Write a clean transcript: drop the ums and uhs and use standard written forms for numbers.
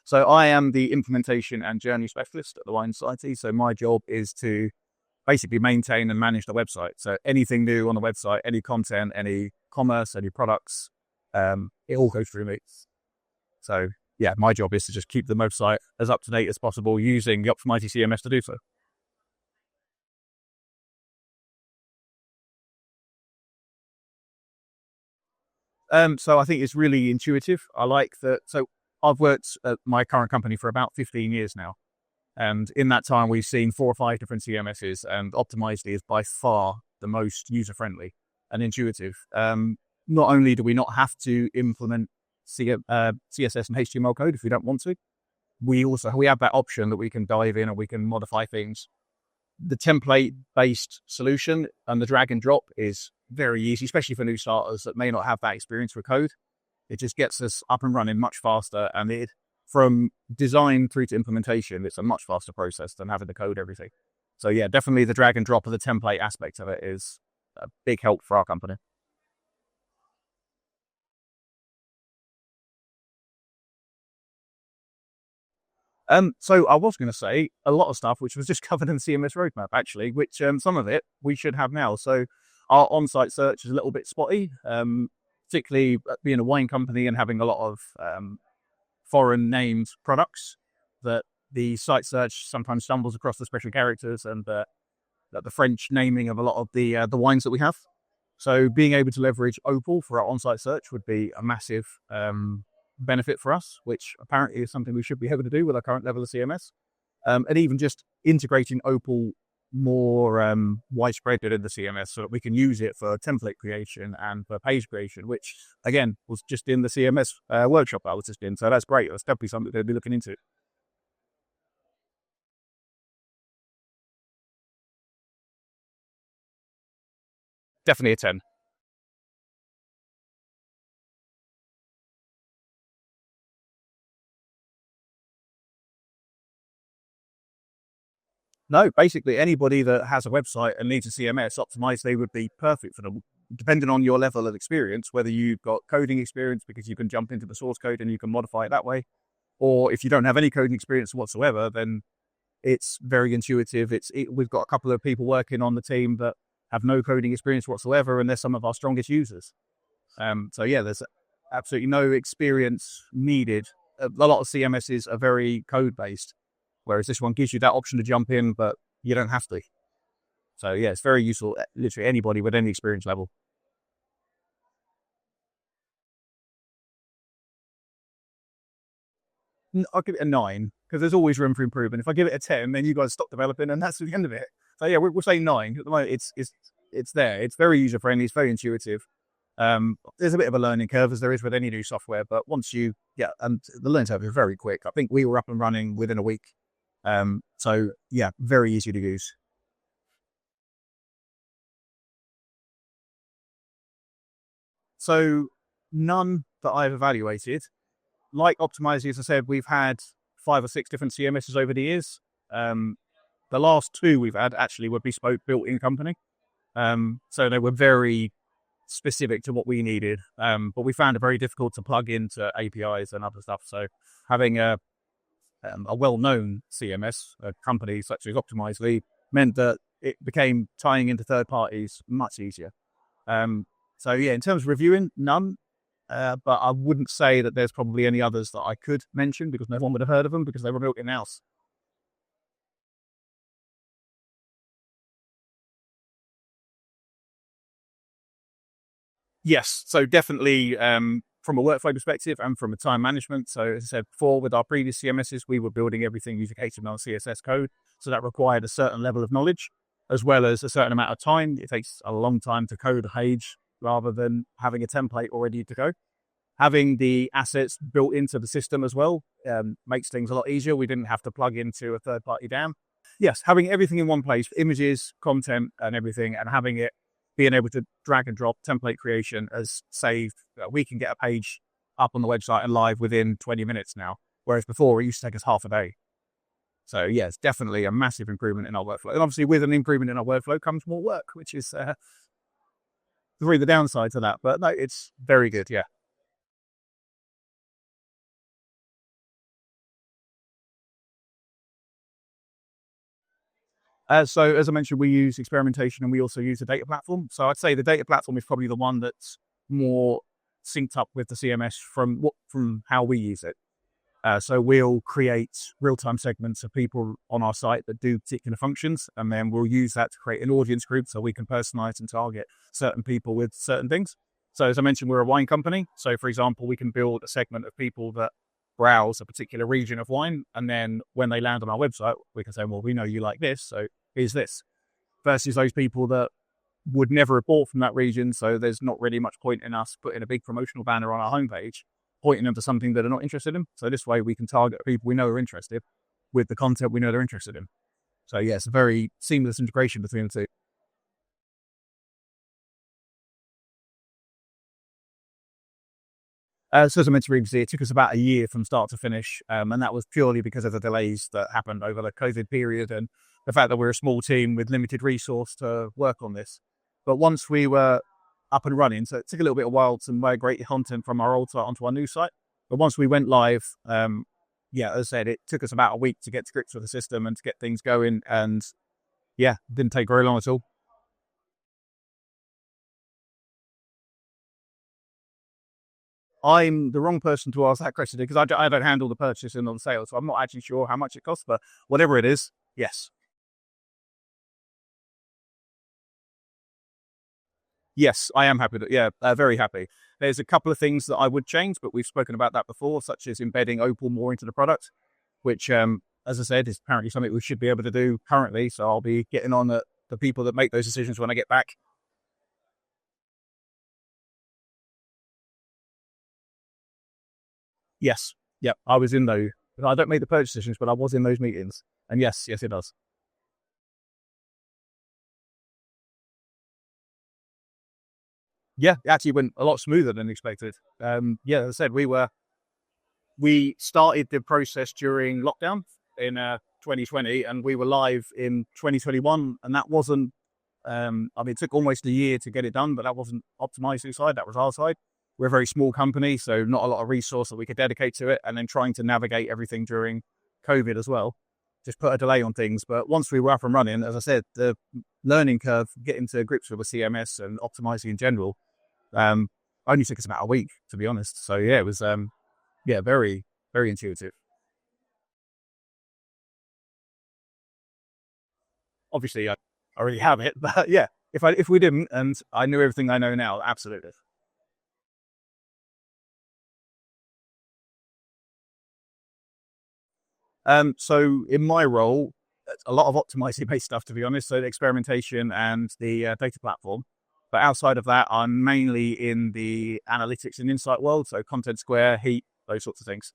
So I am the implementation and journey specialist at the Wine Society. So my job is to basically maintain and manage the website. So anything new on the website, any content, any commerce, any products, it all goes through me. So yeah, my job is to just keep the website as up to date as possible using the Optimizely CMS to do so. So I think it's really intuitive. I like that. So I've worked at my current company for about 15 years now. And in that time, we've seen 4 or 5 different CMSs, and Optimizely is by far the most user-friendly and intuitive. Not only do we not have to implement CSS and HTML code if we don't want to, we have that option that we can dive in and we can modify things. The template-based solution and the drag and drop is very easy, especially for new starters that may not have that experience with code. It just gets us up and running much faster, and from design through to implementation, it's a much faster process than having to code everything. So yeah, definitely the drag and drop of the template aspect of it is a big help for our company. So I was going to say a lot of stuff which was just covered in the CMS roadmap, actually, which some of it we should have now. So our on-site search is a little bit spotty, particularly being a wine company and having a lot of foreign named products that the site search sometimes stumbles across the special characters and the French naming of a lot of the wines that we have. So being able to leverage Opal for our on-site search would be a massive benefit for us, which apparently is something we should be able to do with our current level of CMS. And even just integrating Opal more widespread in the CMS so that we can use it for template creation and for page creation, which again was just in the CMS workshop I was just in. So that's great. That's definitely something they'll be looking into. Definitely a 10. No, basically anybody that has a website and needs a CMS optimized, they would be perfect for them. Depending on your level of experience, whether you've got coding experience because you can jump into the source code and you can modify it that way, or if you don't have any coding experience whatsoever, then it's very intuitive. We've got a couple of people working on the team that have no coding experience whatsoever, and they're some of our strongest users. So yeah, there's absolutely no experience needed. A lot of CMSs are very code based, whereas this one gives you that option to jump in, but you don't have to. So yeah, it's very useful. Literally anybody with any experience level. I'll give it a 9 because there's always room for improvement. If I give it a 10, then you guys stop developing, and that's the end of it. So yeah, we'll say 9 at the moment. It's there. It's very user friendly. It's very intuitive. There's a bit of a learning curve as there is with any new software, but once and the learning curve is very quick. I think we were up and running within a week. So yeah, very easy to use. So none that I've evaluated. Like Optimizely, as I said, we've had 5 or 6 different CMSs over the years. The last 2 we've had actually were bespoke built-in company. So they were very specific to what we needed. But we found it very difficult to plug into APIs and other stuff. So having a well-known CMS, a company such as Optimizely, meant that it became tying into third parties much easier. So yeah, in terms of reviewing, none. But I wouldn't say that there's probably any others that I could mention because no one would have heard of them because they were built in-house. Yes, so definitely from a workflow perspective and from a time management. So as I said before, with our previous CMSs, we were building everything using HTML and CSS code. So that required a certain level of knowledge as well as a certain amount of time. It takes a long time to code a page rather than having a template already to go. Having the assets built into the system as well makes things a lot easier. We didn't have to plug into a third-party DAM. Yes, having everything in one place, images, content, and everything, and having it being able to drag and drop template creation has saved. We can get a page up on the website and live within 20 minutes now, whereas before it used to take us half a day. So yeah, it's definitely a massive improvement in our workflow. And obviously with an improvement in our workflow comes more work, which is really the downside to that. But no, it's very good, yeah. So as I mentioned, we use experimentation and we also use a data platform. So I'd say the data platform is probably the one that's more synced up with the CMS from how we use it. So we'll create real-time segments of people on our site that do particular functions, and then we'll use that to create an audience group so we can personalize and target certain people with certain things. So as I mentioned, we're a wine company. So for example, we can build a segment of people that browse a particular region of wine, and then when they land on our website, we can say, well, we know you like this, so here's this. Versus those people that would never have bought from that region, so there's not really much point in us putting a big promotional banner on our homepage, pointing them to something that they're not interested in. So this way we can target people we know are interested with the content we know they're interested in. So yeah, it's a very seamless integration between the two. So as I mentioned previously, it took us about a year from start to finish, and that was purely because of the delays that happened over the COVID period and the fact that we're a small team with limited resource to work on this. But once we were up and running, so it took a little bit of while to migrate content from our old site onto our new site. But once we went live, yeah, as I said, it took us about a week to get to grips with the system and to get things going. And yeah, didn't take very long at all. I'm the wrong person to ask that question because I don't handle the purchasing on sales, so I'm not actually sure how much it costs. But whatever it is, yes, yes, I am happy. Yeah, very happy. There's a couple of things that I would change, but we've spoken about that before, such as embedding Opal more into the product, which, as I said, is apparently something we should be able to do currently. So I'll be getting on the people that make those decisions when I get back. Yes, yep, I was in those. I don't make the purchase decisions, but I was in those meetings. And yes, yes, it does. Yeah, it actually went a lot smoother than expected. Yeah, as I said, we started the process during lockdown in 2020, and we were live in 2021, and that wasn't. I mean, it took almost a year to get it done, but that wasn't optimizing side. That was our side. We're a very small company, so not a lot of resource that we could dedicate to it, and then trying to navigate everything during COVID as well just put a delay on things. But once we were up and running, as I said, the learning curve, getting to grips with the CMS and optimizing in general, um, only took us about a week, to be honest. So yeah, it was yeah, very, very intuitive. Obviously, I already have it, but yeah, if we didn't and I knew everything I know now, absolutely. So in my role, a lot of optimizing based stuff, to be honest. So the experimentation and the data platform. But outside of that, I'm mainly in the analytics and insight world. So content square, heat, those sorts of things.